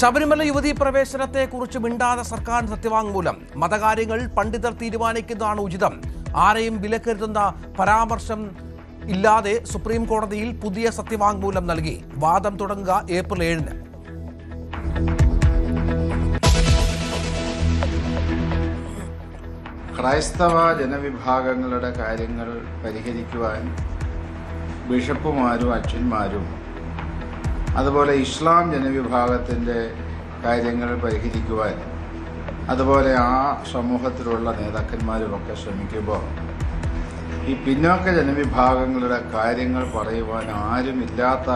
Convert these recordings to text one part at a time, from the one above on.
ശബരിമല യുവതീ പ്രവേശനത്തെക്കുറിച്ച് മിണ്ടാതെ സർക്കാർ സത്യവാങ്മൂലം. മതകാര്യങ്ങൾ പണ്ഡിതർ തീരുമാനിക്കുന്നതാണ് ഉചിതം. ആരെയും വിലക്കരുതുന്ന പരാമർശം ഇല്ലാതെ സുപ്രീം കോടതിയിൽ പുതിയ സത്യവാങ്മൂലം നൽകി. വാദം തുടങ്ങുക ഏപ്രിൽ 7-ന്. ക്രൈസ്തവ ജനവിഭാഗങ്ങളുടെ കാര്യങ്ങൾ പരിഹരിക്കുവാൻ ബിഷപ്പുമാരും അച്ഛന്മാരും, അതുപോലെ ഇസ്ലാം ജനവിഭാഗത്തിൻ്റെ കാര്യങ്ങൾ പരിഹരിക്കുവാൻ അതുപോലെ ആ സമൂഹത്തിലുള്ള നേതാക്കന്മാരുമൊക്കെ ശ്രമിക്കുമ്പോൾ ഈ പിന്നോക്ക ജനവിഭാഗങ്ങളുടെ കാര്യങ്ങൾ പറയുവാൻ ആരുമില്ലാത്ത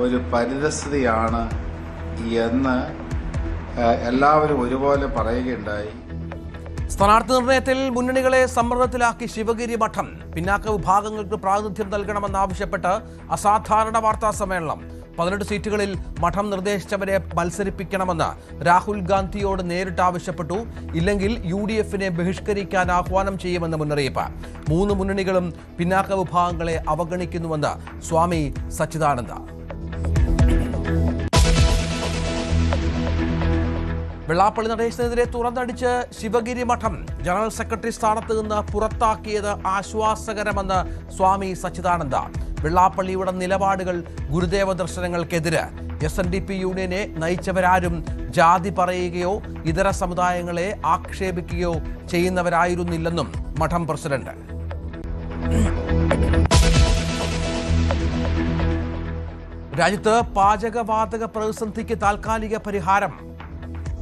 ഒരു പരിതസ്ഥിതിയാണ് എന്ന് എല്ലാവരും ഒരുപോലെ പറയുകയുണ്ടായി. സ്ഥാനാർത്ഥി നിർണയത്തിൽ മുന്നണികളെ സമ്മർദ്ദത്തിലാക്കി ശിവഗിരി മഠം. പിന്നാക്ക വിഭാഗങ്ങൾക്ക് പ്രാതിനിധ്യം നൽകണമെന്നാവശ്യപ്പെട്ട് അസാധാരണ വാർത്താ സമ്മേളനം. 18 സീറ്റുകളിൽ മഠം നിർദ്ദേശിച്ചവരെ മത്സരിപ്പിക്കണമെന്ന് രാഹുൽ ഗാന്ധിയോട് നേരിട്ട് ആവശ്യപ്പെട്ടു. ഇല്ലെങ്കിൽ UDF-നെ ബഹിഷ്കരിക്കാൻ ആഹ്വാനം ചെയ്യുമെന്ന് മുന്നറിയിപ്പ്. 3 മുന്നണികളും പിന്നാക്ക വിഭാഗങ്ങളെ അവഗണിക്കുന്നുവെന്ന് സ്വാമി സച്ചിദാനന്ദ. വെള്ളാപ്പള്ളി നടേശനെതിരെ തുറന്നടിച്ച് ശിവഗിരി മഠം. ജനറൽ സെക്രട്ടറി സ്ഥാനത്ത് നിന്ന് പുറത്താക്കിയത് ആശ്വാസകരമെന്ന് സ്വാമി സച്ചിദാനന്ദ. വെള്ളാപ്പള്ളിയുടെ നിലപാടുകൾ ഗുരുദേവ ദർശനങ്ങൾക്കെതിരെ. SNDP യൂണിയനെ നയിച്ചവരാരും ജാതി പറയുകയോ ഇതര സമുദായങ്ങളെ ആക്ഷേപിക്കുകയോ ചെയ്യുന്നവരായിരുന്നില്ലെന്നും മഠം പ്രസിഡന്റ്. രാജ്യത്ത് പാചകവാതക പ്രതിസന്ധിക്ക് താൽക്കാലിക പരിഹാരം.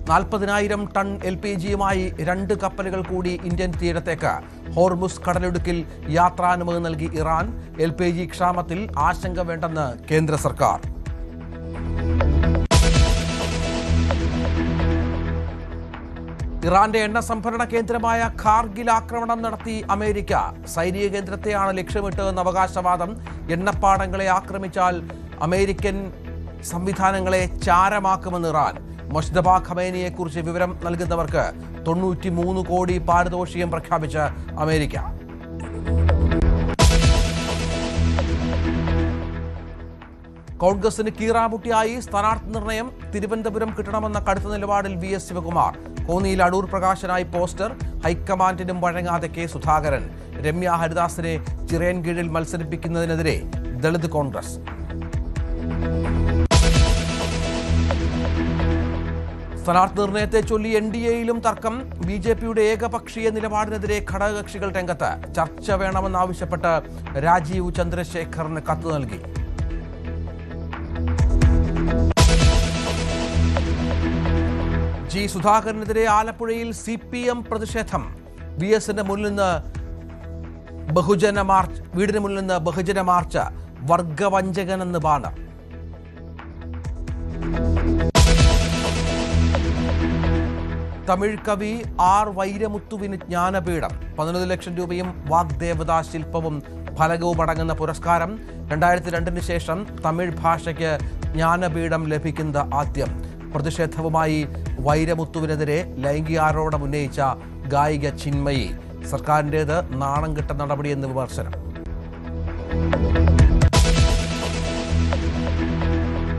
40,000 ടൺ LPG-യുമായി 2 കപ്പലുകൾ കൂടി ഇന്ത്യൻ തീരത്തേക്ക്. ഹോർമുസ് കടലിടുക്കിൽ യാത്രാനുമതി നൽകി ഇറാൻ. LPG ക്ഷാമത്തിൽ ആശങ്ക വേണ്ടെന്ന് കേന്ദ്ര സർക്കാർ. ഇറാന്റെ എണ്ണ സംഭരണ കേന്ദ്രമായ ഖാർഗിൽ ആക്രമണം നടത്തി അമേരിക്ക. സൈനിക കേന്ദ്രത്തെയാണ് ലക്ഷ്യമിട്ടതെന്ന അവകാശവാദം. എണ്ണപ്പാടങ്ങളെ ആക്രമിച്ചാൽ അമേരിക്കൻ സംവിധാനങ്ങളെ ചാരമാക്കുമെന്ന് ഇറാൻ. മുസ്തഫ ഖമേനിയെക്കുറിച്ച് വിവരം നൽകുന്നവർക്ക് 93 കോടി പാരിതോഷികം പ്രഖ്യാപിച്ച് അമേരിക്ക. കോൺഗ്രസിന് കീറാമുട്ടിയായി സ്ഥാനാർത്ഥി നിർണയം. തിരുവനന്തപുരം കിട്ടണമെന്ന കടുത്ത നിലപാടിൽ VS ശിവകുമാർ. കോന്നിയിൽ അടൂർ പ്രകാശനായി പോസ്റ്റർ. ഹൈക്കമാൻഡിനും വഴങ്ങാതെ K സുധാകരൻ. രമ്യ ഹരിദാസിനെ ചിറയൻകീഴിൽ മത്സരിപ്പിക്കുന്നതിനെതിരെ ദളിത് കോൺഗ്രസ്. സ്ഥാനാർത്ഥി നിർണയത്തെ ചൊല്ലി NDA-യിലും തർക്കം. BJP-യുടെ ഏകപക്ഷീയ നിലപാടിനെതിരെ ഘടകകക്ഷികൾ രംഗത്ത്. ചർച്ച വേണമെന്നാവശ്യപ്പെട്ട് രാജീവ് ചന്ദ്രശേഖറിന് കത്ത് നൽകി. G സുധാകരനെതിരെ ആലപ്പുഴയിൽ CPM പ്രതിഷേധം. VS-ന്റെ മുന്നിൽ നിന്ന് വീടിന് മുന്നിൽ നിന്ന് ബഹുജന മാർച്ച്. വർഗവഞ്ചകനെന്ന് ബാനർ. തമിഴ് കവി R വൈരമുത്തുവിന് ജ്ഞാനപീഠം. 11 ലക്ഷം രൂപയും വാഗ്ദേവതാ ശില്പവും ഫലകവും അടങ്ങുന്ന പുരസ്കാരം. 2002-ന് ശേഷം തമിഴ് ഭാഷയ്ക്ക് ജ്ഞാനപീഠം ലഭിക്കുന്നത് ആദ്യം. പ്രതിഷേധവുമായി വൈരമുത്തുവിനെതിരെ ലൈംഗികാരോപണം ഉന്നയിച്ച ഗായിക ചിന്മയി. സർക്കാരിൻ്റേത് നാണം കെട്ട നടപടിയെന്ന് വിമർശനം.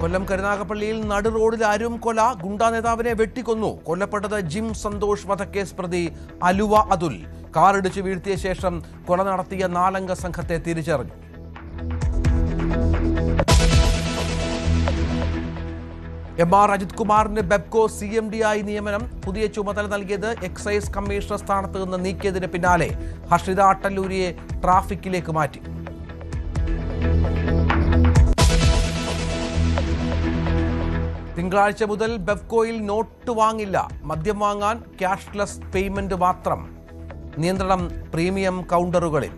കൊല്ലം കരുനാഗപ്പള്ളിയിൽ നടു റോഡിൽ അരും കൊല. ഗുണ്ടാ നേതാവിനെ വെട്ടിക്കൊന്നു. കൊല്ലപ്പെട്ടത് ജിം സന്തോഷ് വധക്കേസ് പ്രതി അലുവ അതുൽ. കാറിടിച്ച് വീഴ്ത്തിയ ശേഷം കൊല നടത്തിയ 4-അംഗ സംഘത്തെ തിരിച്ചറിഞ്ഞു. MR അജിത് കുമാറിന് ബെബ്കോ CMD-ആയി നിയമനം. പുതിയ ചുമതല നൽകിയത് എക്സൈസ് കമ്മീഷണർ സ്ഥാനത്ത് നിന്ന് നീക്കിയതിന് പിന്നാലെ ഹർഷിത അട്ടല്ലൂരിയെ ട്രാഫിക്കിലേക്ക് മാറ്റി. തിങ്കളാഴ്ച മുതൽ ബെബ്കോയിൽ നോട്ട് വാങ്ങില്ല. മദ്യം വാങ്ങാൻ ക്യാഷ്ലെസ് പേയ്മെന്റ് മാത്രം. നിയന്ത്രണം പ്രീമിയം കൗണ്ടറുകളിൽ.